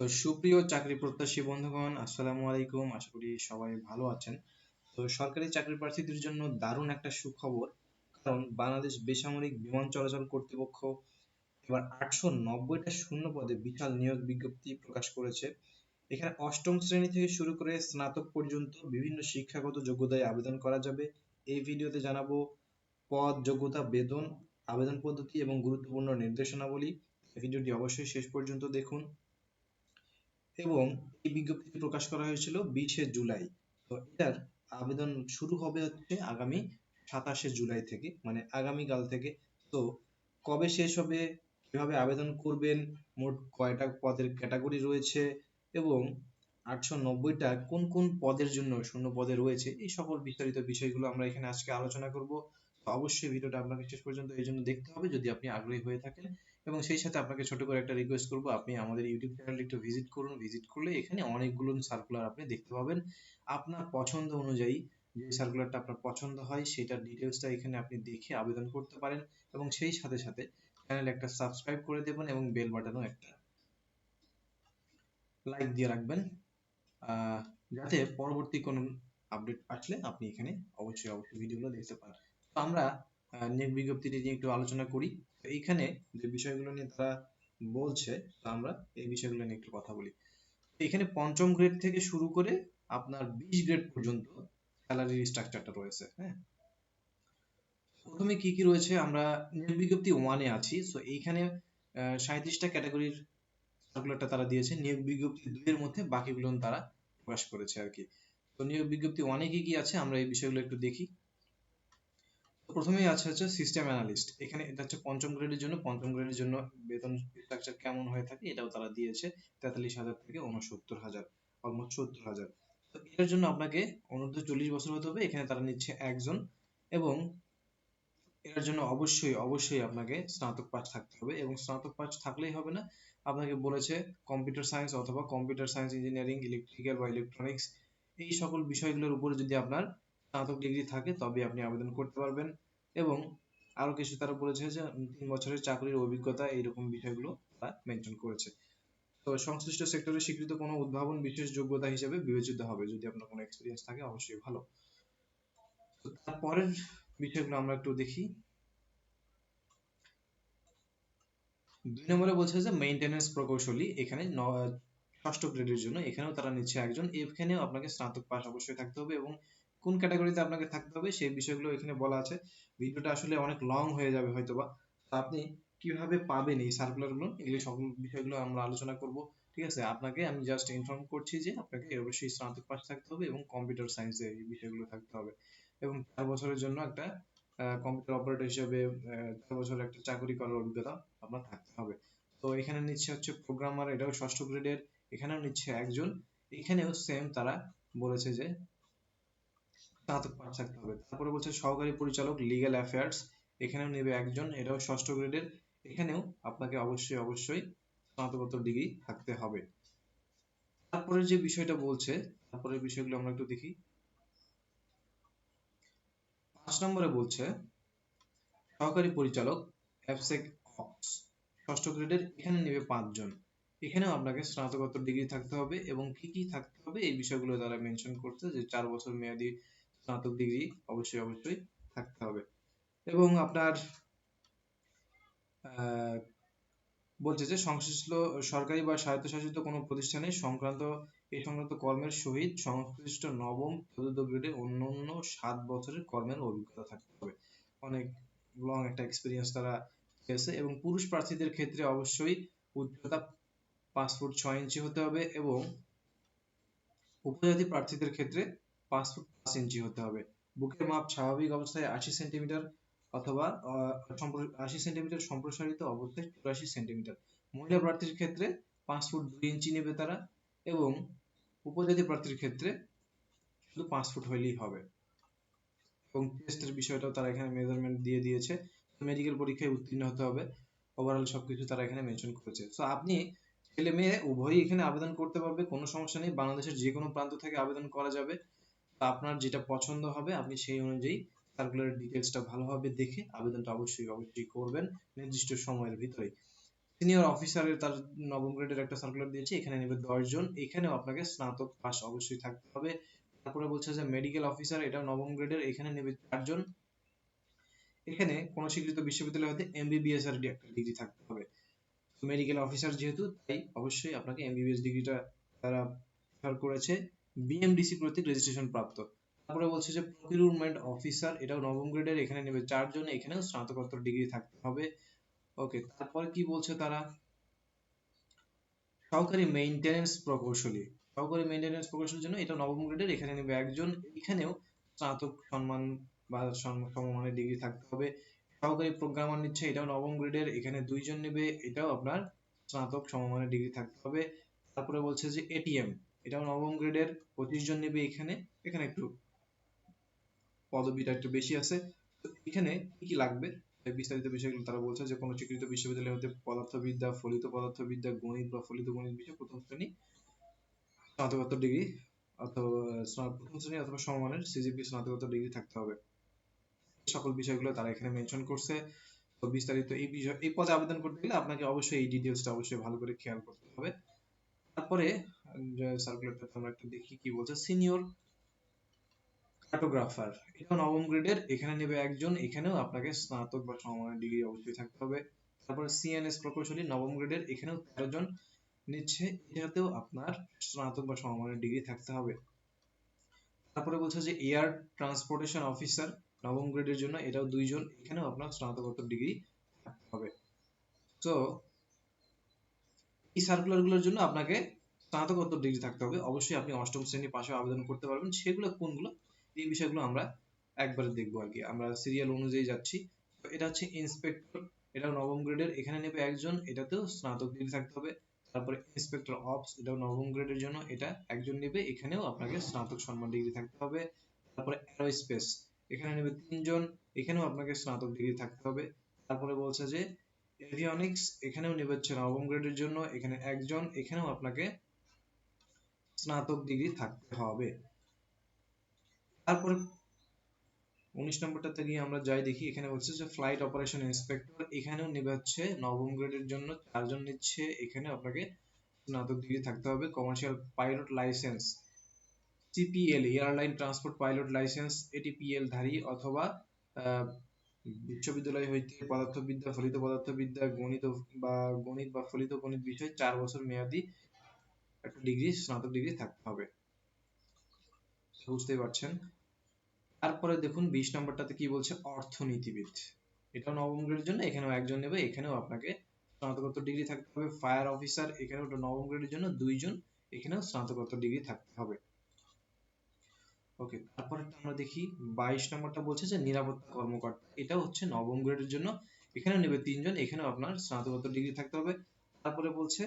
তো সুপ্রিয় চাকরি প্রত্যাশী বন্ধুগণ, আসসালামু আলাইকুম। আশা করি সবাই ভালো আছেন। তো সরকারি চাকরি প্রার্থীদের জন্য দারুণ একটা সুখবর, কারণ বাংলাদেশ বেসামরিক বিমান চলাচল কর্তৃপক্ষ এবার 890টা শূন্য পদে বিশাল নিয়োগ বিজ্ঞপ্তি প্রকাশ করেছে। এখানে অষ্টম শ্রেণী থেকে শুরু করে স্নাতক পর্যন্ত বিভিন্ন শিক্ষাগত যোগ্যতায় আবেদন করা যাবে। এই ভিডিওতে জানাবো পদ, যোগ্যতা, বেতন, আবেদন পদ্ধতি এবং গুরুত্বপূর্ণ নির্দেশনাবলী। ভিডিওটি অবশ্যই শেষ পর্যন্ত দেখুন। এবং এই বিজ্ঞপ্তিটি প্রকাশ করা হয়েছিল 20শে জুলাই। তো এটার আবেদন শুরু হবে হচ্ছে আগামী 27শে জুলাই থেকে, মানে আগামীকাল থেকে। তো কবে শেষ হবে, কিভাবে আবেদন করবেন, মোট কয়টা পদের ক্যাটাগরি রয়েছে এবং 890টা কোন কোন পদের জন্য শূন্য পদে রয়েছে, এই সকল বিস্তারিত বিষয়গুলো আমরা এখানে আজকে আলোচনা করব। তো অবশ্যই ভিডিওটা আপনাকে শেষ পর্যন্ত এই জন্য দেখতে হবে যদি আপনি আগ্রহী হয়ে থাকেন। এবং সেই সাথে আপনাকে ছোট করে একটা রিকোয়েস্ট করব, আপনি আমাদের ইউটিউব চ্যানেলটি একটু ভিজিট করুন। ভিজিট করলে এখানে অনেকগুলো সার্কুলার আপনি দেখতে পাবেন। আপনার পছন্দ অনুযায়ী যে সার্কুলারটা আপনার পছন্দ হয় সেটার ডিটেলসটা এখানে আপনি দেখে আবেদন করতে পারেন। এবং সেই সাথে সাথে চ্যানেলে একটা সাবস্ক্রাইব করে দেবেন এবং বেল বাটনও একটা লাইক দিয়ে রাখবেন, যাতে পরবর্তী কোনো আপডেট আসলে আপনি এখানে অবশ্যই অবশ্যই ভিডিওগুলো দেখতে পান। তো আমরা নিয়োগ বিজ্ঞপ্তিটি নিয়ে একটু আলোচনা করি। তো এইখানে যে বিষয়গুলো নিয়ে তারা বলছে, তো আমরা এই বিষয়গুলো নিয়ে একটু কথা বলি। এখানে পঞ্চম গ্রেড থেকে শুরু করে আপনার 20 গ্রেড পর্যন্ত স্যালারি স্ট্রাকচারটা রয়েছে। হ্যাঁ, প্রথমে কি কি রয়েছে, আমরা নিয়োগ বিজ্ঞপ্তি 1-এ আছি। সো এইখানে 37টা ক্যাটাগরির সার্কুলারটা তারা দিয়েছে। নিয়োগ বিজ্ঞপ্তি 2-এর মধ্যে বাকিগুলো তারা প্রকাশ করেছে আর কি। তো নিয়োগ বিজ্ঞপ্তি 1-এ কি কি আছে আমরা এই বিষয়গুলো একটু দেখি। প্রথমেই আছে হচ্ছে সিস্টেম অ্যানালিস্ট। এখানে এটা হচ্ছে পঞ্চম গ্রেডের জন্য। পঞ্চম গ্রেডের জন্য বেতন স্ট্রাকচার কেমন হয়ে থাকে এটাও তারা দিয়েছে, 43,000 থেকে 69,000, অলমোস্ট 70,000। তো এটার জন্য আপনাকে অনূর্ধ্ব 40 বছর হতে হবে। এখানে তারা নিচ্ছে একজন। এবং এটার জন্য অবশ্যই অবশ্যই আপনাকে স্নাতক পাস থাকতে হবে। এবং স্নাতক পাস থাকলেই হবে না, আপনাকে বলেছে কম্পিউটার সায়েন্স অথবা কম্পিউটার সায়েন্স ইঞ্জিনিয়ারিং, ইলেকট্রিক্যাল বা ইলেকট্রনিক্স, এই সকল বিষয়গুলোর উপরে যদি আপনার স্নাতক ডিগ্রি থাকে তবে আপনি আবেদন করতে পারবেন। এবং আরো কিছু তারা বলেছে যে 3 বছরের চাকরির অভিজ্ঞতা, এইরকম বিষয়গুলো তারা মেনশন করেছে। তো সংশ্লিষ্ট সেক্টরে স্বীকৃত কোনো উদ্ভাবন বিশেষ যোগ্যতা হিসেবে বিবেচিত হবে, যদি আপনার কোনো এক্সপিরিয়েন্স থাকে অবশ্যই ভালো। তো তারপরের বিষয়গুলো আমরা একটু দেখি। 2 নম্বরে বলছে যে মেইনটেনেন্স প্রকৌশলী। এখানে ষষ্ঠ গ্রেডের জন্য এখানেও তারা নিচ্ছে একজন। এখানেও আপনাকে স্নাতক পাস অবশ্যই থাকতে হবে এবং কোন ক্যাটাগরিতে আপনাকে থাকতে হবে সেই বিষয়গুলো এখানে বলা আছে। ভিডিওটা আসলে অনেক লং হয়ে যাবে হয়তোবা। তো আপনি কিভাবে পাবেন এই সার্কুলার গুলো, এগুলো সকল বিষয়গুলো আমরা আলোচনা করব। ঠিক আছে, আপনাকে আমি জাস্ট ইনফর্ম করছি যে আপনাকে অবশ্যই স্নাতক পাস থাকতে হবে এবং কম্পিউটার সায়েন্সে এই বিষয়গুলো থাকতে হবে। এবং 4 বছরের জন্য একটা কম্পিউটার অপারেটর হিসেবে 4 বছরের একটা চাকরি করার অভিজ্ঞতা আপনার থাকতে হবে। তো এখানে নিচ্ছে হচ্ছে প্রোগ্রামার, এটাও ষষ্ঠ গ্রেডের। এখানেও নিচ্ছে একজন। এখানেও সেম তারা বলেছে যে স্নাতক পাস থাকতে হবে। তারপরে বলছে সহকারী পরিচালক লিগ্যাল অ্যাফেয়ার্স। এখানেও নেবে একজন, এটাও ষষ্ঠ গ্রেডের। এখানেও আপনাকে অবশ্যই অবশ্যই স্নাতকোত্তর ডিগ্রি থাকতে হবে। তারপরে যে বিষয়টা বলছে, তারপরে বিষয়গুলো আমরা একটু দেখি। 5 নম্বরে বলছে সহকারী পরিচালক অ্যাবসেক অপস, ষষ্ঠ গ্রেডের। এখানে নেবে 5 জন। এখানেও আপনাকে স্নাতকোত্তর ডিগ্রি থাকতে হবে। এবং কি কি থাকতে হবে এই বিষয়গুলো তারা মেনশন করছে, যে 4 বছর মেয়াদী স্নাতক ডিগ্রি অবশ্যই অবশ্যই থাকতে হবে। এবং আপনার আহ, বলছে যে সংশ্লিষ্ট সরকারি বা স্বায়ত্তশাসিত কোনো প্রতিষ্ঠানে এই সংক্রান্ত কর্মের সহিত সংশ্লিষ্ট নবম চতুর্থ গ্রেডে অন্যান্য 7 বছরের কর্মের অভিজ্ঞতা থাকতে হবে। অনেক লং একটা এক্সপিরিয়েন্স তারা চেয়েছে। এবং পুরুষ প্রার্থীদের ক্ষেত্রে অবশ্যই উচ্চতা 5 ফুট 6 ইঞ্চি হতে হবে। এবং উপজাতি প্রার্থীদের ক্ষেত্রে 5 ফুট 5 ইঞ্চি হতে হবে। বুকের মাপ স্বাভাবিক অবস্থায় 80 সেন্টিমিটার অথবা 80 সেন্টিমিটার, সম্প্রসারিত অবস্থায় 84 সেন্টিমিটার। মহিলা প্রার্থীর ক্ষেত্রে 5 ফুট 2 ইঞ্চি নেবে তারা। এবং উপজাতি প্রার্থীর ক্ষেত্রে শুধু 5 ফুট হইলেই হবে। এবং টেস্টের বিষয়টাও তারা এখানে মেজারমেন্ট দিয়ে দিয়েছে। মেডিকেল পরীক্ষায় উত্তীর্ণ হতে হবে। ওভারঅল সবকিছু তারা এখানে মেনশন করেছে। সো আপনি ছেলে মেয়ে উভয়ই এখানে আবেদন করতে পারবে, কোনো সমস্যা নেই। বাংলাদেশের যে কোনো প্রান্ত থেকে আবেদন করা যাবে। তো আপনার যেটা পছন্দ হবে আপনি সেই অনুযায়ী সার্কুলারের ডিটেলসটা ভালোভাবে দেখে আবেদনটা অবশ্যই অবশ্যই করবেন নির্দিষ্ট সময়ের ভিতরে। সিনিয়র অফিসারের তার নবম গ্রেডের একটা সার্কুলার দিয়েছে, এখানে নেবে 10 জন, এখানেও আপনাকে স্নাতক পাস অবশ্যই থাকতে হবে। তারপরে বলছে যে মেডিকেল অফিসার, এটা নবম গ্রেডের, এখানে নেবে 4 জন, এখানে কোন স্বীকৃত বিশ্ববিদ্যালয় হতে এমবিবিএস এর একটা ডিগ্রি থাকতে হবে। মেডিকেল অফিসার যেহেতু, তাই অবশ্যই আপনাকে এমবিবিএস ডিগ্রিটা তারা প্রেফার করেছে, বিএমডিসি কর্তৃক রেজিস্ট্রেশন প্রাপ্ত। তারপরে বলছে যে প্রকিউরমেন্ট অফিসার, এটাও নবম গ্রেডের, এখানে নেবে 4 জন, এখানেও স্নাতকোত্তর ডিগ্রি থাকতে হবে। ওকে, তারপরে কি বলছে তারা, সহকারী মেইনটেনেন্স প্রকৌশলী, সহকারী মেইনটেনেন্স প্রকৌশলীর জন্য এটা নবম গ্রেডের, এখানে নেবে 1 জন, এখানেও স্নাতক সম্মান বা সমমানের ডিগ্রি থাকতে হবে। সহকারী প্রোগ্রামার নিচ্ছে, এটাও নবম গ্রেডের, এখানে 2 জন নেবে, এটাও আপনার স্নাতক সমমানের ডিগ্রি থাকতে হবে। তারপরে বলছে যে এটিএম, এটাও নবম গ্রেডের, 25 জন নেবে, এখানে এখানে একটু পদবিটা একটু বেশি আছে। তো এখানে কি কি লাগবে এই বিস্তারিত বিষয়গুলো তারা বলছে যে কোনো স্বীকৃত বিশ্ববিদ্যালয় হতে পদার্থবিদ্যা, ফলিত পদার্থবিদ্যা, গণিত বা ফলিত গণিত বিষয়ে প্রথম শ্রেণী স্নাতকোত্তর ডিগ্রি অথবা প্রথম শ্রেণী অথবা সমমানের সিজিপি স্নাতকোত্তর ডিগ্রি থাকতে হবে। সকল বিষয়গুলো তারা এখানে মেনশন করছে। তো বিস্তারিত এই বিষয়, এই পদে আবেদন করতে গেলে আপনাকে অবশ্যই এই ডিটেইলসটা অবশ্যই ভালো করে খেয়াল করতে হবে। তারপরে সার্কুলারটা আমরা একটু দেখি কি বলছে। সিনিয়র কার্টোগ্রাফার, এটা নবম গ্রেডের, এখানে নেবে 1 জন, এখানেও আপনাকে স্নাতক বা সমমানের ডিগ্রি অবশ্যই থাকতে হবে। তারপরে সিএনএস প্রকৌশলী নবম গ্রেডের, এখানেও 13 জন নিচ্ছে, এটাতেও আপনার স্নাতক বা সমমানের ডিগ্রি থাকতে হবে। তারপরে বলছে যে এয়ার ট্রান্সপোর্টেশন অফিসার নবম গ্রেডের জন্য, এটাও 2 জন, এখানেও আপনার স্নাতকোত্তর ডিগ্রি থাকতে হবে। তো এই সার্কুলার গুলোর জন্য আপনাকে স্নাতকোত্তর ডিগ্রি থাকতে হবে। অবশ্যই আপনি অষ্টম শ্রেণী পাশে আবেদন করতে পারবেন, সেগুলো কোনগুলো এই বিষয়গুলো আমরা একবারে দেখবো আর কি, আমরা সিরিয়াল অনুযায়ী যাচ্ছি। তো এটা হচ্ছে ইন্সপেক্টর, এটা নবম গ্রেডের, এখানে নেবে 1 জন, এটাতেও স্নাতক ডিগ্রি থাকতে হবে। তারপরে ইন্সপেক্টর অফস, এটাও নবম গ্রেডের জন্য, এটা 1 জন নেবে, এখানেও আপনাকে স্নাতক সম্মান ডিগ্রি থাকতে হবে। তারপরে অ্যারোস্পেস, এখানে নেবে 3 জন, এখানেও আপনাকে স্নাতক ডিগ্রি থাকতে হবে। তারপরে বলছে যে এভিওনিক্স, এখানেও নেবে হচ্ছে নবম গ্রেডের জন্য, এখানে 1 জন, এখানেও আপনাকে স্নাতক ডিগ্রি থাকতে হবে। তারপরে 19 নম্বরটাতে গিয়ে আমরা যাই দেখি, এখানে বলছে যে ফ্লাইট অপারেশন ইন্সপেক্টর, এখানেও নেবে হচ্ছে নবম গ্রেডের জন্য 4 জন নিচ্ছে, এখানে আপনাকে স্নাতক ডিগ্রি থাকতে হবে। Commercial pilot licence, CPL airline transport pilot licence, ATPL ধারী অথবা আহ, বিশ্ববিদ্যালয় হইতে পদার্থবিদ্যা, ফলিত পদার্থবিদ্যা, গণিত বা ফলিত গণিত বিষয়ে 4 বছর মেয়াদি একটা ডিগ্রি, স্নাতক ডিগ্রি থাকতে হবে। বুঝতেই পারছেন। তারপরে দেখুন 20 নম্বরটাতে কি বলছে, অর্থনীতিবিদ, এটা নবম গ্রেডের জন্য, এখানেও 1 জন নেবে, এখানেও আপনাকে স্নাতকোত্তর ডিগ্রি থাকতে হবে। ফায়ার অফিসার, এখানেও নবম গ্রেডের জন্য 2 জন, এখানেও স্নাতকোত্তর ডিগ্রি থাকতে হবে। ওকে, তারপরে আমরা দেখি 22 নম্বরটা বলছে যে নিরাপত্তা কর্মকর্তা, এটা হচ্ছে নবম গ্রেডের জন্য, এখানেও নেবে 3 জন, এখানেও আপনার স্নাতকোত্তর ডিগ্রি থাকতে হবে। তারপরে বলছে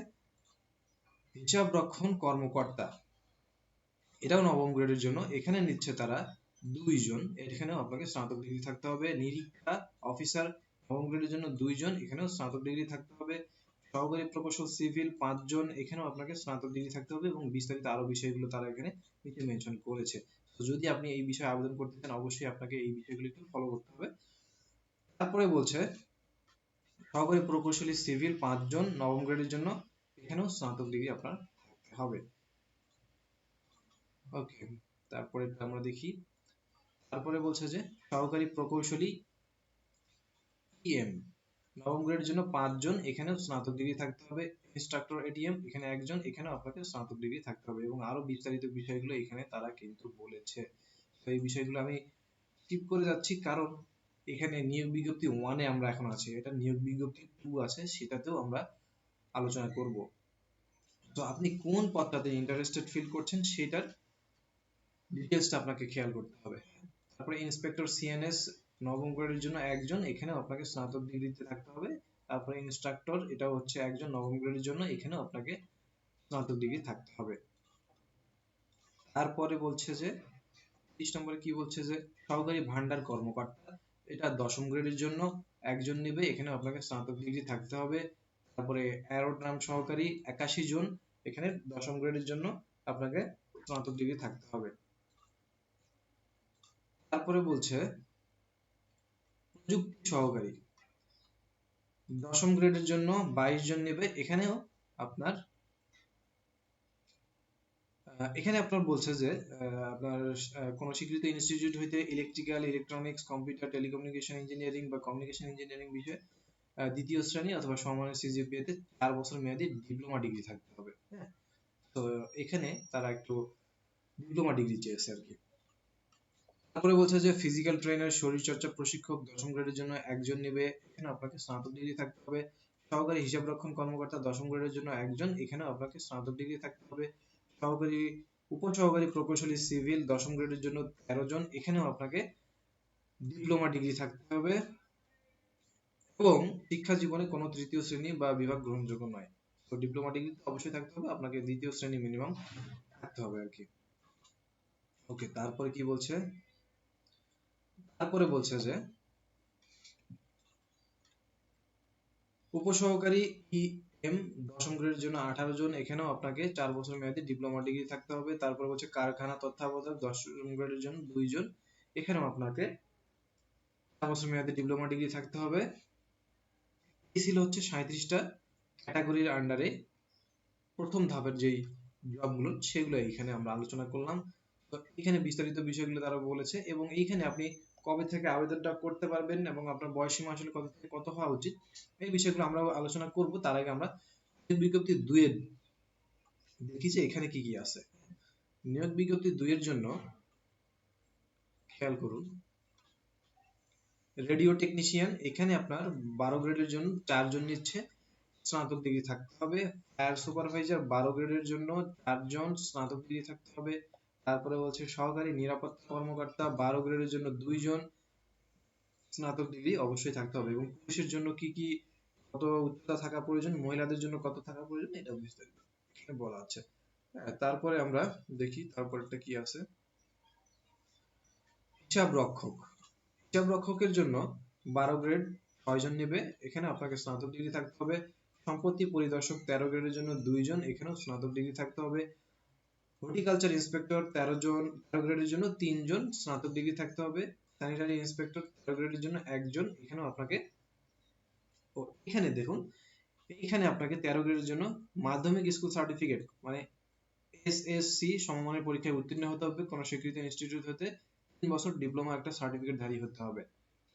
হিসাব রক্ষণ কর্মকর্তা, এটাও নবম গ্রেডের জন্য, এখানে নিচ্ছে তারা 2 জন, এখানেও আপনাকে স্নাতক ডিগ্রি থাকতে হবে। নিরীক্ষা অফিসার নবম গ্রেডের জন্য 2 জন, এখানেও স্নাতক ডিগ্রি থাকতে হবে। সহকারী প্রকৌশল সিভিল 5 জন, এখানেও আপনাকে স্নাতক ডিগ্রি থাকতে হবে, এবং বিস্তারিত আরো বিষয়গুলো তারা এখানে নিচে মেনশন করেছে। তো যদি আপনি এই বিষয়ে আবেদন করতে চান, অবশ্যই আপনাকে এই বিষয়গুলো একটু ফলো করতে হবে। তারপরে বলছে সহকারী প্রকৌশলী সিভিল 5 জন নবম গ্রেডের জন্য, এখানেও স্নাতক ডিগ্রি আপনার থাকতে হবে। ওকে, তারপরে আমরা দেখি, তারপরে বলছে যে সহকারী প্রকৌশলী ইএম নবম গ্রেডের জন্য 5 জন, এখানেও স্নাতক ডিগ্রি থাকতে হবে। ইনস্ট্রাক্টর এটিএম, এখানে 1 জন, এখানেও আপনাকে স্নাতক ডিগ্রি থাকতে হবে, এবং আরো বিস্তারিত বিষয়গুলো এখানে তারা কিন্তু বলেছে। তো এই বিষয়গুলো আমি স্কিপ করে যাচ্ছি, কারণ এখানে নিয়োগ বিজ্ঞপ্তি 1 এ আমরা এখন আছি, এটা নিয়োগ বিজ্ঞপ্তি 2 আছে, সেটাতেও আমরা আলোচনা করব। তো আপনি কোন পদটাতে ইন্টারেস্টেড ফিল করছেন সেটার ডিটেইলসটা আপনাকে খেয়াল করতে হবে। তারপরে ইন্সপেক্টর সিএনএস নবম গ্রেডের জন্য 1 জন, এখানেও আপনাকে স্নাতক ডিগ্রিতে থাকতে হবে। তারপরে ইনস্ট্রাক্টর, এটা হচ্ছে 1 জন নবম গ্রেডের জন্য, এখানেও আপনাকে স্নাতক ডিগ্রি থাকতে হবে। তারপরে বলছে যে 30 নম্বরে কি বলছে যে সহকারী ভান্ডার কর্মকর্তা, এটা দশম গ্রেডের জন্য 1 জন নেবে, এখানেও আপনাকে স্নাতক ডিগ্রি থাকতে হবে। তারপরে অ্যারোড্রাম সহকারী 81 জন, এখানে দশম গ্রেডের জন্য আপনাকে স্নাতক ডিগ্রি থাকতে হবে। তারপরে বলছে প্রযুক্তি সহকারী, দশম গ্রেডের জন্য 22 জন নেবে। এখানেও আপনার এখানে আপনার বলছে যে আপনার কোন স্বীকৃত ইনস্টিটিউট হইতে electrical, electronics, computer, telecommunication engineering বা কমিউনিকেশন ইঞ্জিনিয়ারিং বিষয়ে দ্বিতীয় শ্রেণী অথবা সমমানের সিজিপিএ তে 4 বছর মেয়াদী ডিপ্লোমা ডিগ্রি থাকতে হবে। হ্যাঁ, তো এখানে তারা একটু ডিপ্লোমা ডিগ্রি চেয়েছে আর কি। তারপরে বলছে যে ফিজিক্যাল ট্রেনার, শরীরচর্চা প্রশিক্ষক দশম গ্রেডের জন্য একজন নেবে। এখানে আপনাকে স্নাতক ডিগ্রি থাকতে হবে। সহকারী হিসাবরক্ষণ কর্মকর্তা দশম গ্রেডের জন্য একজন, এখানেও আপনাকে স্নাতক ডিগ্রি থাকতে হবে। সহকারী উপসহকারী প্রকৌশলী সিভিল দশম গ্রেডের জন্য 13 জন, এখানেও আপনাকে ডিপ্লোমা ডিগ্রি থাকতে হবে এবং শিক্ষা জীবনে কোনো তৃতীয় শ্রেণী বা বিভাগ গ্রহণযোগ্য নয়। তো ডিপ্লোমা ডিগ্রি অবশ্যই থাকতে হবে, আপনাকে দ্বিতীয় শ্রেণী মিনিমাম থাকতে হবে আর কি। ওকে, তারপরে কি বলছে? তারপরে বলছে যে উপসহকারী ইএম দশম গ্রেডের জন্য 18 জন, এখানেও আপনাকে 4 বছর মেয়াদী ডিপ্লোমা ডিগ্রি থাকতে হবে। তারপর হচ্ছে কারখানা তত্ত্বাবধায়ক দশম গ্রেডের জন্য 2 জন, এখানেও আপনাকে 4 বছর মেয়াদী ডিপ্লোমা ডিগ্রি থাকতে হবে। এই ছিল হচ্ছে 37টা ক্যাটাগরির আন্ডারে প্রথম ধাপের যেই জবগুলো সেগুলো এখানে আমরা আলোচনা করলাম। তো এখানে বিস্তারিত বিষয়গুলো তারা বলেছে এবং এইখানে আপনি কবে থেকে আবেদনটা করতে পারবেন এবং আপনার বয়সসীমা আসলে কত থেকে কত হওয়া উচিত এই বিষয়গুলো আমরা আলোচনা করব। তার আগে আমরা বিজ্ঞপ্তি 2 এর দেখি যে এখানে কি কি আছে। নিয়োগ বিজ্ঞপ্তি 2 এর জন্য খেয়াল করুন, রেডিও টেকনিশিয়ান এখানে আপনার 12 গ্রেডের জন্য 4 জন নিচ্ছে, স্নাতক ডিগ্রি থাকতে হবে। ফায়ার সুপারভাইজার 12 গ্রেডের জন্য 4 জন, স্নাতক ডিগ্রি থাকতে হবে। তারপরে বলছে সহকারী নিরাপত্তা কর্মকর্তা 12 গ্রেডের জন্য 2 জন, স্নাতক ডিগ্রি অবশ্যই থাকতে হবে। এবং পুরুষের জন্য কি কি কত উচ্চতা থাকা প্রয়োজন, মহিলাদের জন্য কত থাকা প্রয়োজন, এটা বিস্তারিত এখানে বলা আছে। তারপরে আমরা দেখি তারপরটা কি আছে। হিসাব রক্ষক, হিসাব রক্ষকের জন্য 12 গ্রেড 6 জন নেবে, এখানে আপনাকে স্নাতক ডিগ্রি থাকতে হবে। সম্পত্তি পরিদর্শক 13 গ্রেডের জন্য 2 জন, এখানেও স্নাতক ডিগ্রি থাকতে হবে। হর্টিকালচার ইন্সপেক্টর 13 জন, 13 গ্রেডের জন্য 3 জন, স্নাতক ডিগ্রি থাকতে হবে। স্যানিটারি ইন্সপেক্টর 13 গ্রেডের জন্য 1 জন, এখানেও আপনাকে এখানে দেখুন এখানে আপনাকে 13 গ্রেডের জন্য মাধ্যমিক স্কুল সার্টিফিকেট মানে এসএসসি সমমানের পরীক্ষায় উত্তীর্ণ হতে হবে কোন স্বীকৃত ইনস্টিটিউট হতে, 3 বছর ডিপ্লোমা একটা সার্টিফিকেট ধারী হতে হবে।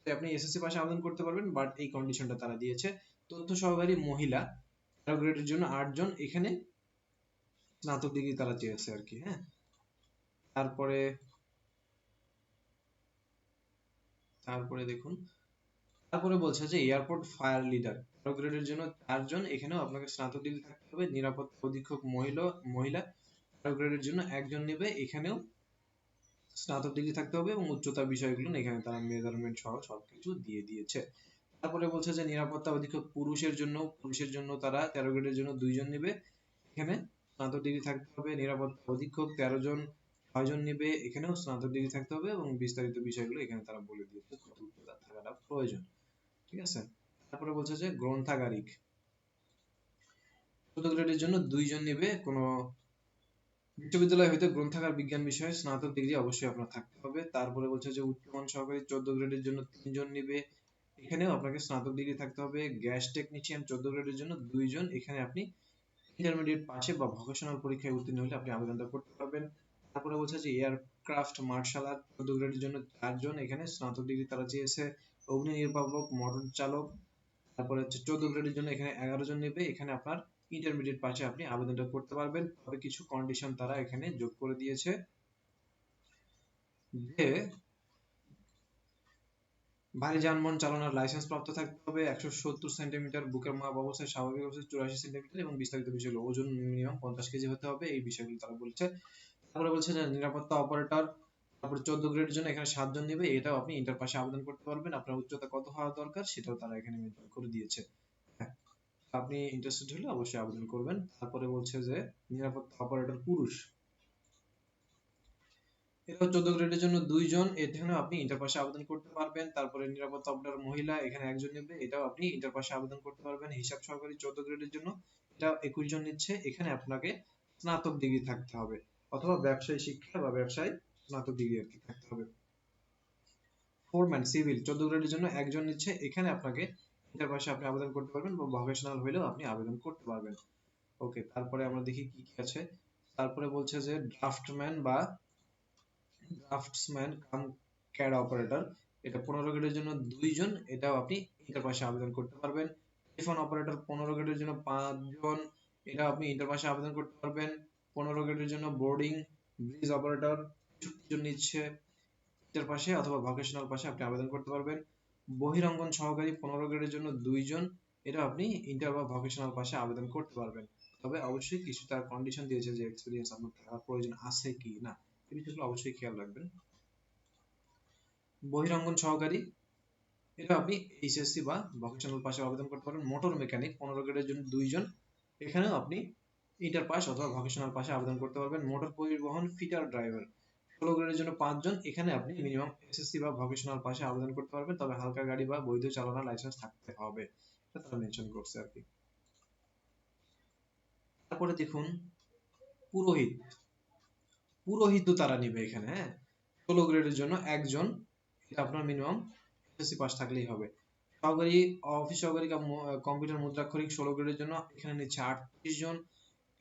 তো আপনি এসএসসি পাশে আবেদন করতে পারবেন, বাট এই কন্ডিশনটা তারা দিয়েছে। তথ্য সহকারী মহিলা 13 গ্রেডের জন্য 8 জন, এখানে স্নাতক ডিগ্রি তারা চেয়েছে আর কি। হ্যাঁ, তারপরে তারপরে দেখুন, তারপরে বলছে যে এয়ারপোর্ট ফায়ার লিডার 13 গ্রেডের জন্য 4 জন, এখানেও আপনাকে স্নাতক ডিগ্রি থাকতে হবে। নিরাপত্তা অধীক্ষক মহিলা 13 গ্রেডের জন্য 1 জন নেবে, এখানেও স্নাতক ডিগ্রি থাকতে হবে এবং উচ্চতা বিষয়গুলো এখানে তারা মেজারমেন্ট সহ সবকিছু দিয়ে দিয়েছে। তারপরে বলছে যে নিরাপত্তা অধীক্ষক পুরুষের জন্য তারা 13 গ্রেডের জন্য 2 জন নেবে, এখানে স্নাতক ডিগ্রি থাকতে হবে। নিরাপত্তা অধীক্ষক 13 জন 6 জন নেবে, এখানেও স্নাতক ডিগ্রি থাকতে হবে এবং বিস্তারিত বিষয়গুলো এখানে তারা বলে দিয়েছে কত উচ্চতা থাকাটা প্রয়োজন। ঠিক আছে, তারপরে বলছে যে গ্রন্থাগারিক 14 গ্রেডের জন্য 2 জন নেবে, কোনো বিশ্ববিদ্যালয় হইতে গ্রন্থাগার বিজ্ঞান বিষয়ে স্নাতক ডিগ্রি অবশ্যই আপনার থাকতে হবে। তারপরে বলছে যে উচ্চমান সহকারী 14 গ্রেডের জন্য 3 জন নিবে, এখানেও আপনাকে স্নাতক ডিগ্রি থাকতে হবে। গ্যাস টেকনিশিয়ান 14 গ্রেডের জন্য 2 জন, এখানে আপনি ইন্টারমিডিয়েট পাশে বা ভোকেশনাল পরীক্ষায় উত্তীর্ণ হলে আপনি আবেদনটা করতে পারবেন। তারপরে বলছে যে এয়ারক্রাফট মার্শাল আর্ট 14 গ্রেডের জন্য 4 জন, এখানে স্নাতক ডিগ্রি তারা চেয়েছে। অগ্নি নির্বাপক মোটর চালক তারপরে হচ্ছে 14 গ্রেডের জন্য এখানে 11 জন নেবে, এখানে আপনার ইন্টারমিডিয়েট পাশে আপনি আবেদনটা করতে পারবেন। তবে কিছু কন্ডিশন তারা এখানে যোগ করে দিয়েছে যে ভারী যানবাহন চালানোর লাইসেন্স প্রাপ্ত থাকতে হবে, 170 সেন্টিমিটার, বুকের মাপ অবস্থায় স্বাভাবিক অবস্থায় 84 সেন্টিমিটার এবং বিস্তারিত বিষয়গুলো ওজন মিনিমাম 50 কেজি হতে হবে, এই বিষয়গুলো তারা বলছে। তারপরে বলছে যে নিরাপত্তা অপারেটর তারপরে 14 গ্রেডের জন্য এখানে 7 জন নেবে, এটাও আপনি ইন্টার পাশে আবেদন করতে পারবেন। আপনার উচ্চতা কত হওয়া দরকার সেটাও তারা এখানে মেনশন করে দিয়েছে। হ্যাঁ, আপনি ইন্টারেস্টেড হলে অবশ্যই আবেদন করবেন। তারপরে বলছে যে নিরাপত্তা অপারেটর পুরুষ, এটাও 14 গ্রেডের জন্য 2 জন, এখানেও আপনি ইন্টার পাশে আবেদন করতে পারবেন। তারপরে নিরাপত্তা অপারেটর মহিলা এখানে 1 জন নেবে, এটাও আপনি ইন্টার পাশে আবেদন করতে পারবেন। হিসাব সহকারী 14 গ্রেডের জন্য এটা 21 জন নিচ্ছে, এখানে আপনাকে স্নাতক ডিগ্রি থাকতে হবে অথবা ব্যবসায় শিক্ষা বা ব্যবসায় স্নাতক ডিগ্রি আর কি থাকতে হবে। ফোরম্যান সিভিল 14 গ্রেডের জন্য 1 জন নিচ্ছে, এখানে আপনাকে ইন্টার পাশে আপনি আবেদন করতে পারবেন বা ভোকেশনাল হইলেও আপনি আবেদন করতে পারবেন। ওকে, তারপরে আমরা দেখি কি কি আছে। তারপরে বলছে যে ড্রাফটসম্যান কাম ক্যাড অপারেটর, এটা 15 গ্রেডের জন্য 2 জন, এটাও আপনি ইন্টার পাশে আবেদন করতে পারবেন। টেলিফোন অপারেটর 15 গ্রেডের জন্য 5 জন, এটা আপনি ইন্টার পাশে আবেদন করতে পারবেন। 15 গ্রেডের জন্য বোর্ডিং ব্রিজ অপারেটর 65 জন নিচ্ছে, ইন্টার পাশে অথবা ভোকেশনাল পাশে আপনি আবেদন করতে পারবেন। বহিরঙ্গন সহকারী 15 গ্রেডের জন্য 2 জন, এটা আপনি ইন্টার বা ভোকেশনাল পাশে আবেদন করতে পারবেন। তবে অবশ্যই কিছু তার কন্ডিশন দিয়েছে যে এক্সপিরিয়েন্স আপনার থাকার প্রয়োজন আছে কি না, এই বিষয়গুলো অবশ্যই খেয়াল রাখবেন। বহিরঙ্গন সহকারী, এটা আপনি এইচএসসি বা ভোকেশনাল পাশে আবেদন করতে পারেন। মোটর মেকানিক 15 গ্রেডের জন্য 2 জন, এখানেও আপনি ইন্টার পাস অথবা ভোকেশনাল পাশে আবেদন করতে পারবেন। মোটর পরিবহন ফিটার ড্রাইভার 16 গ্রেডের জন্য 5 জন, এখানে আপনি মিনিমাম এসএসসি বা ভোকেশনাল পাশে আবেদন করতে পারবেন, তবে হালকা গাড়ি বা বৈধ চালানোর লাইসেন্স থাকতে হবে, এটা তারা মেনশন করছে আর কি। তারপরে দেখুন পুরোহিত, পুরোহিত তারা নিবে এখানে, হ্যাঁ, 16 গ্রেডের জন্য 1 জন, এটা আপনার মিনিমাম এসএসসি পাস থাকলেই হবে। সহকারী অফিস সহকারী কম্পিউটার মুদ্রাক্ষরিক 16 গ্রেডের জন্য এখানে নিচ্ছে 38 জন,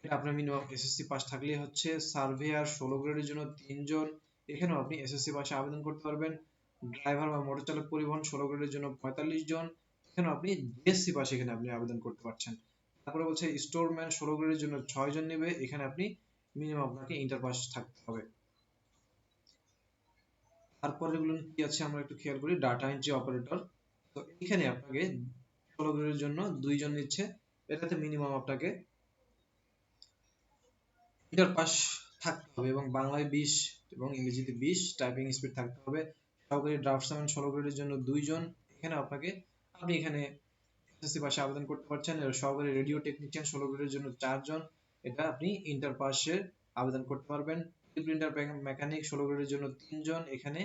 এটা আপনার মিনিমাম এসএসসি পাস থাকলেই হচ্ছে। সার্ভেয়ার 16 গ্রেডের জন্য 3 জন, এখানেও আপনি এসএসসি পাশে আবেদন করতে পারবেন। ড্রাইভার বা মোটর চালক পরিবহন 16 গ্রেডের জন্য 45 জন, এখানেও আপনি জিএসসি পাশে এখানে আপনি আবেদন করতে পারছেন। তারপরে বলছে স্টোরম্যান 16 গ্রেডের জন্য 6 জন নেবে, এখানে আপনি মিনিমাম আপনাকে ইন্টার পাস থাকতে হবে। তারপরে এগুলো কি আছে আমরা একটু খেয়াল করি। ডাটা এন্ট্রি অপারেটর, তো এখানে আপনাকে 16 গ্রেডের জন্য 2 জন নিচ্ছে, এটাতে মিনিমাম আপনাকে ইন্টার পাস থাকতে হবে এবং বাংলায় 20 এবং ইংরেজিতে 20 টাইপিং স্পিড থাকতে হবে। সহকারী ড্রাফটসম্যান 16 গ্রেডের জন্য 2 জন, এখানে আপনি এখানে এসএসসি পাশে আবেদন করতে পারছেন। আর সহকারী রেডিও টেকনিশিয়ান 16 গ্রেডের জন্য 4 জন, এটা আপনি ইন্টার পাশে আবেদন করতে পারবেন। প্রিন্টার মেকানিক 16 গ্রেডের জন্য 3 জন, এখানে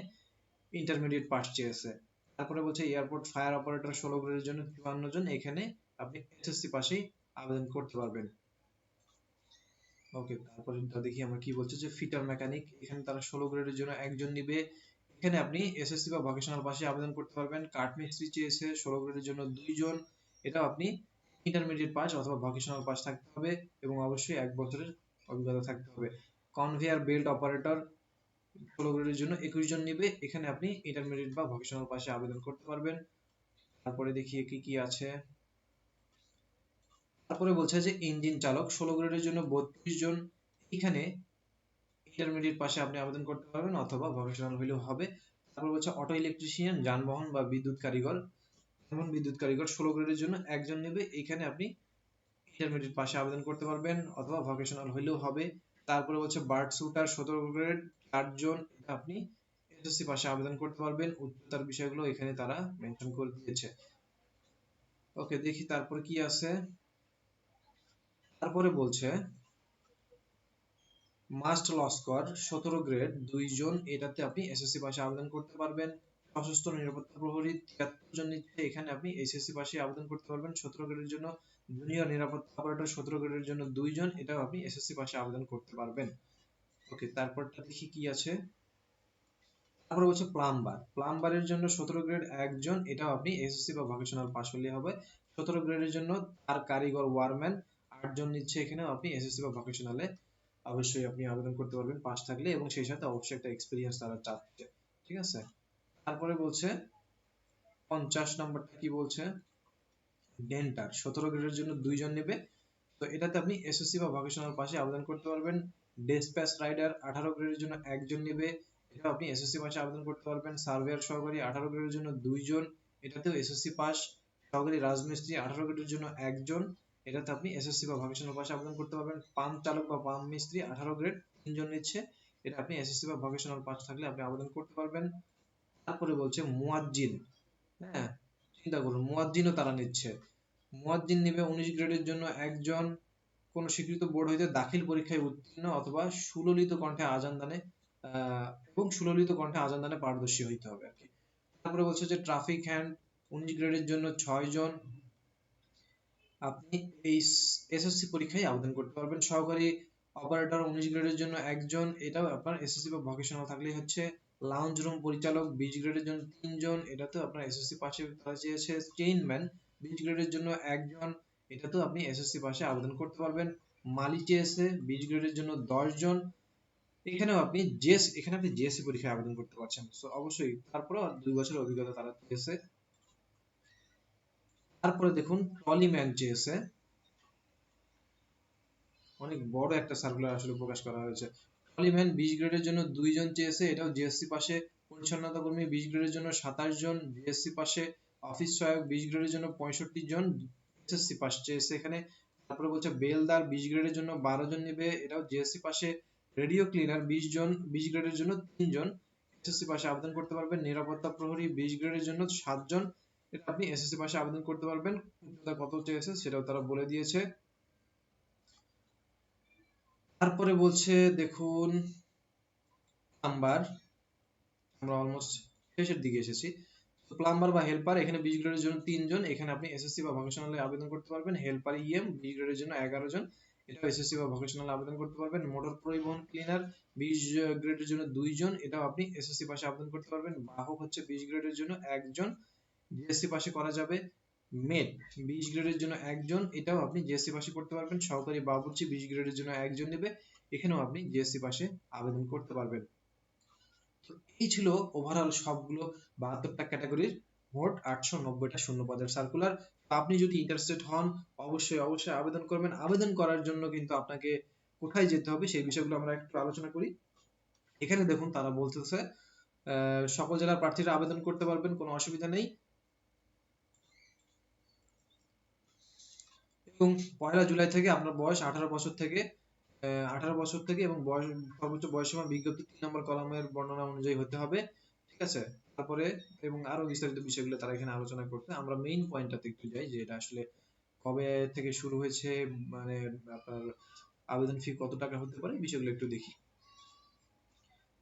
ইন্টারমিডিয়েট পাস চেয়েছে। তারপরে বলছে এয়ারপোর্ট ফায়ার অপারেটর 16 গ্রেডের জন্য 54 জন, এখানে আপনি এসএসসি পাশেই আবেদন করতে পারবেন। ওকে, তারপরে দেখি আমরা কি বলছে যে ফিটার মেকানিক, এখানে তারা 16 গ্রেডের জন্য 1 জন নিবে, এখানে আপনি এসএসসি বা ভোকেশনাল পাশে আবেদন করতে পারবেন। কাঠ মিস্ত্রি চেয়েছে 16 গ্রেডের জন্য 2 জন, এটাও আপনি ইন্টারমিডিয়েট পাস অথবা ভোকেশনাল পাস থাকতে হবে এবং অবশ্যই 1 বছরের অভিজ্ঞতা থাকতে হবে। কনভেয়ার বেল্ট অপারেটর 16 গ্রেডের জন্য 21 জন নিবে, এখানে আপনি ইন্টারমিডিয়েট বা ভোকেশনাল পাশে আবেদন করতে পারবেন। তারপরে দেখি কি কি আছে। তারপরে বলছে যে ইঞ্জিন চালক 16 গ্রেডের জন্য 32 জন, এখানে ইন্টারমিডিয়েট পাশে আপনি আবেদন করতে পারবেন অথবা ভোকেশনাল হলেও হবে। তারপর বলছে অটো ইলেকট্রিশিয়ান যানবাহন বা বিদ্যুৎ কারিগর, যেমন বিদ্যুৎ কারিগর 16 গ্রেডের জন্য 1 জন নেবে, এখানে আপনি ইন্টারমিডিয়েট পাশে আবেদন করতে পারবেন অথবা ভোকেশনাল হলেও হবে। তারপরে বলছে বার্ড শুটার 17 গ্রেড 4 জন, এটা আপনি এসএসসি পাশে আবেদন করতে পারবেন। উচ্চতার বিষয়গুলো এখানে তারা মেনশন করে দিয়েছে। ওকে, দেখি তারপরে কি আছে। তারপরে বলছে মাস্ট লস্কর 17 গ্রেড 2 জন, এটাতে আপনি এসএসসি পাশে আবেদন করতে পারবেন। সশস্ত্র নিরাপত্তা প্রহরী 73 জন নিচ্ছে, এখানে আপনি এসএসসি পাশে আবেদন করতে পারবেন। 17 গ্রেডের জন্য জুনিয়র নিরাপত্তা অপারেটর 17 গ্রেডের জন্য 2 জন, এটাও আপনি এসএসসি পাশে আবেদন করতে পারবেন। ওকে, তারপরটা দেখি কি আছে। তারপরে হচ্ছে প্লাম্বার, প্লাম্বারের জন্য 17 গ্রেড 1 জন, এটাও আপনি এসএসসি বা ভোকেশনাল পাস হলে হবে। 17 গ্রেডের জন্য আর কারিগর ওয়ারম্যান 8 জন নিচ্ছে, এখানেও আপনি এসএসসি বা ভোকেশনালে অবশ্যই আপনি আবেদন করতে পারবেন পাস থাকলে, এবং সেই সাথে অবশ্যই একটা এক্সপিরিয়েন্স তারা চাচ্ছে। ঠিক আছে, তারপরে বলছে 50 নম্বরটা কি বলছে, ডেন্টার 17 গ্রেডের জন্য 2 জন নেবে, তো এটাতে আপনি এসএসসি বা ভোকেশনাল পাশে আবেদন করতে পারবেন। ডেসপ্যাচ রাইডার 18 গ্রেডের জন্য 1 জন নেবে, এটা আপনি এসএসসি পাশে আবেদন করতে পারবেন। সার্ভেয়ার সহকারী 18 গ্রেডের জন্য 2 জন, এটাতেও এসএসসি পাস। সহকারী রাজমিস্ত্রি 18 গ্রেডের জন্য 1 জন, এটাতে আপনি এসএসসি বা ভোকেশনাল পাশে আবেদন করতে পারবেন। পাম্প চালক বা পাম্প মিস্ত্রি 18 গ্রেড 3 জন নিচ্ছে, এটা আপনি এসএসসি বা ভোকেশনাল পাস থাকলে আপনি আবেদন করতে পারবেন। তারপরে বলছে মুয়াজ্জিন, হ্যাঁ, চিন্তা করুন মুয়াজ্জিনও তারা নিচ্ছে। মুয়াজ্জিন নিবে 19 গ্রেডের জন্য 1 জন, কোন স্বীকৃত বোর্ড হইতে দাখিল পরীক্ষায় উত্তীর্ণ অথবা সুললিত কণ্ঠে আজান দানে এবং সুললিত কণ্ঠে আজান দানে পারদর্শী হইতে হবে আর কি। তারপরে বলছে যে ট্রাফিক হ্যান্ড 19 গ্রেডের জন্য 6 জন, আপনি এই এসএসসি পরীক্ষায় আবেদন করতে পারবেন। সহকারী অপারেটর 19 গ্রেডের জন্য 1 জন, এটাও আপনার এসএসসি বা ভোকেশনাল থাকলেই হচ্ছে। লাউঞ্জ রুম পরিচালক 20 গ্রেডের জন্য 3 জন, এটাতেও আপনার এসএসসি পাশে চেয়েছে। চেইনম্যান 20 গ্রেডের জন্য একজন, এটা তো আপনি এসএসসি পাশে আবেদন করতে পারবেন। মালি চেয়েছে 20 গ্রেডের জন্য 10 জন, এখানেও আপনি এখানে আপনি জিএসসি পরীক্ষায় আবেদন করতে পারছেন। তো অবশ্যই তারপরে 2 বছরের অভিজ্ঞতা তারা চেয়েছে। তারপরে দেখুন ট্রলি ম্যান চেয়েছে, অনেক বড় একটা সার্কুলার আসলে প্রকাশ করা হয়েছে। ট্রলিম্যান 20 গ্রেডের জন্য 2 জন চেয়েছে, এটাও জিএসসি পাশে। পরিচ্ছন্নতা কর্মী 20 গ্রেডের জন্য 27 জন, জিএসসি পাশে। অফিস সহায়ক 20 গ্রেডের জন্য 65 জন, এসএসসি পাশে চেয়েছে এখানে। তারপরে বলছে বেলদার 20 গ্রেডের জন্য 12 জন নেবে, এটাও জিএসসি পাশে। রেডিও ক্লিনার 20 জন, 20 গ্রেডের জন্য 3 জন, এসএসসি পাশে আবেদন করতে পারবেন। নিরাপত্তা প্রহরী 20 গ্রেডের জন্য 7 জন, এটা আপনি এসএসসি পাশে আবেদন করতে পারবেন। কত চেয়েছে সেটাও তারা বলে দিয়েছে। তারপরে বলছে দেখুন প্লাম্বার, আমরা অলমোস্ট শেষের দিকে এসেছি। প্লাম্বার বা হেল্পার এখানে 20 গ্রেডের জন্য 3 জন, এখানে আপনি এসএসসি বা ভোকেশনালে আবেদন করতে পারবেন। হেল্পার ইএম 20 গ্রেডের জন্য 11 জন, এটাও এসএসসি বা ভোকেশনালে আবেদন করতে পারবেন। মোটর পরিবহন ক্লিনার 20 গ্রেডের জন্য 2 জন, এটাও আপনি এসএসসি পাশে আবেদন করতে পারবেন। বাহক হচ্ছে 20 গ্রেডের জন্য 1 জন, জিএসসি পাশে করা যাবে। মেট 20 গ্রেডের জন্য 1 জন, এটাও আপনি জিএসসি পাশে করতে পারবেন। সহকারী বাবুর্চি 20 গ্রেডের জন্য 1 জন নেবে, এখানেও আপনি জিএসসি পাশে আবেদন করতে পারবেন। তো এই ছিল ওভারঅল সবগুলো 72টা ক্যাটাগরির মোট 890টা শূন্যপদের সার্কুলার। আপনি যদি ইন্টারেস্টেড হন অবশ্যই অবশ্যই আবেদন করবেন। আবেদন করার জন্য কিন্তু আপনাকে কোথায় যেতে হবে সেই বিষয়গুলো আমরা একটু আলোচনা করি। এখানে দেখুন তারা বলতেছে সকল জেলার প্রার্থীরা আবেদন করতে পারবেন, কোনো অসুবিধা নেই। এবং 1 জুলাই থেকে আপনার বয়স 18 বছর থেকে এবং বয়স সর্বোচ্চ বয়সসীমা বিজ্ঞপ্তি 3 নম্বর কলামের বর্ণনা অনুযায়ী হতে হবে, ঠিক আছে। তারপরে এবং আরো বিস্তারিত বিষয়গুলো তারা এখানে আলোচনা করতে, আমরা মেইন পয়েন্টটাতে একটু যাই যে এটা আসলে কবে থেকে শুরু হয়েছে, মানে আপনার আবেদন ফি কত টাকা হতে পারে, বিষয়গুলো একটু দেখি।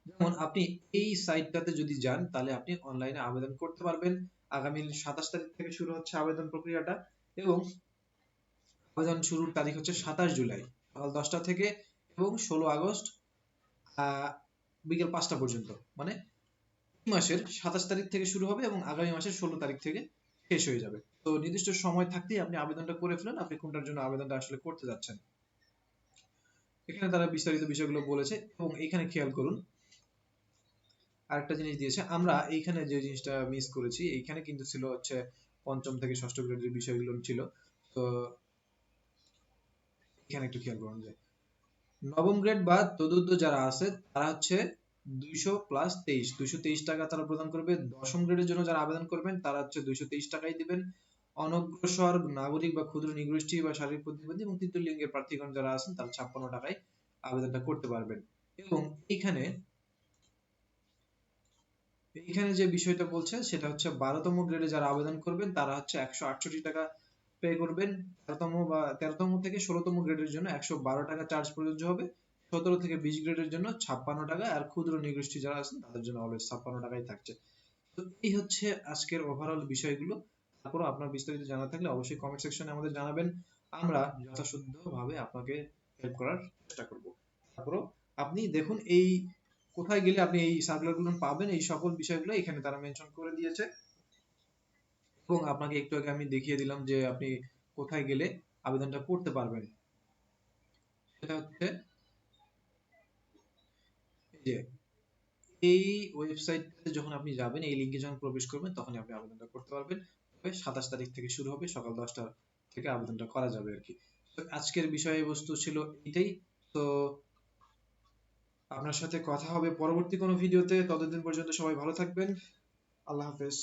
যেমন আপনি এই সাইটটাতে যদি যান তাহলে আপনি অনলাইনে আবেদন করতে পারবেন। আগামী 27 তারিখ থেকে শুরু হচ্ছে আবেদন প্রক্রিয়াটা, এবং আবেদন শুরুর তারিখ হচ্ছে 27 জুলাই সকাল 10টা থেকে এবং 16 আগস্ট বিকেল 5টা পর্যন্ত। মানে এই মাসের 27 তারিখ থেকে শুরু হবে এবং আগামী মাসের 16 তারিখ থেকে শেষ হয়ে যাবে। তো নির্দিষ্ট সময় থাকতেই আপনি আবেদনটা করে ফেলেন, আপনি কোনটার জন্য আবেদনটা আসলে করতে যাচ্ছেন। এখানে তারা বিস্তারিত বিষয়গুলো বলেছে এবং এখানে খেয়াল করুন আরেকটা জিনিস দিয়েছে, আমরা এইখানে যে জিনিসটা মিস করেছি, এইখানে কিন্তু ছিল হচ্ছে পঞ্চম থেকে ষষ্ঠ গ্রেডের বিষয়গুলো ছিল। তো এখানে একটু খেয়াল করুন যে নবম গ্রেড বা তদুর্ধ্ব যারা আছে তারা হচ্ছে 223 টাকা তারা প্রদান করবে। দশম গ্রেডের জন্য যারা আবেদন করবেন তারা হচ্ছে 223 টাকাই দিবেন। অনগ্রসর নাগরিক বা ক্ষুদ্র নিগোষ্ঠী বা শারীরিক প্রতিবন্ধী এবং তৃতীয় লিঙ্গের প্রার্থীগণ যারা আছেন তারা 56 টাকায় আবেদনটা করতে পারবেন। এবং এইখানে এইখানে যে বিষয়টা বলছে সেটা হচ্ছে 12তম গ্রেডে যারা আবেদন করবেন তারা হচ্ছে 168 টাকা পে করবেন। 13তম থেকে 16তম গ্রেডের জন্য 112 টাকা চার্জ প্রযোজ্য হবে। 17 থেকে 20 গ্রেডের জন্য 56 টাকা, আর ক্ষুদ্র নিগোষ্ঠী যারা আছেন তাদের জন্য অলওয়েজ 56 টাকাই থাকছে। তো এই হচ্ছে আজকের ওভারঅল বিষয়গুলো। তারপরও আপনার বিস্তারিত জানা থাকলে অবশ্যই কমেন্ট সেকশনে আমাদের জানাবেন, আমরা যথাসাধ্যভাবে আপনাকে হেল্প করার চেষ্টা করব। তারপরও আপনি দেখুন এই কোথায় গেলে আপনি এই সার্কুলার গুলো পাবেন, এই সকল বিষয়গুলো এখানে তারা মেনশন করে দিয়েছে। এবং আপনাকে একটু আগে আমি দেখিয়ে দিলাম যে আপনি কোথায় গেলে আবেদনটা করতে পারবেন। সেটা হচ্ছে এই যে এই ওয়েবসাইটে যখন আপনি যাবেন, এই লিংকে যখন প্রবেশ করবেন তখনই আপনি আবেদনটা করতে পারবেন। তবে 27 তারিখ থেকে শুরু হবে, সকাল 10টা থেকে আবেদনটা করা যাবে আর কি। তো আজকের বিষয়বস্তু ছিল এটাই। তো আপনার সাথে কথা হবে পরবর্তী কোনো ভিডিওতে, ততদিন পর্যন্ত সবাই ভালো থাকবেন। আল্লাহ হাফেজ।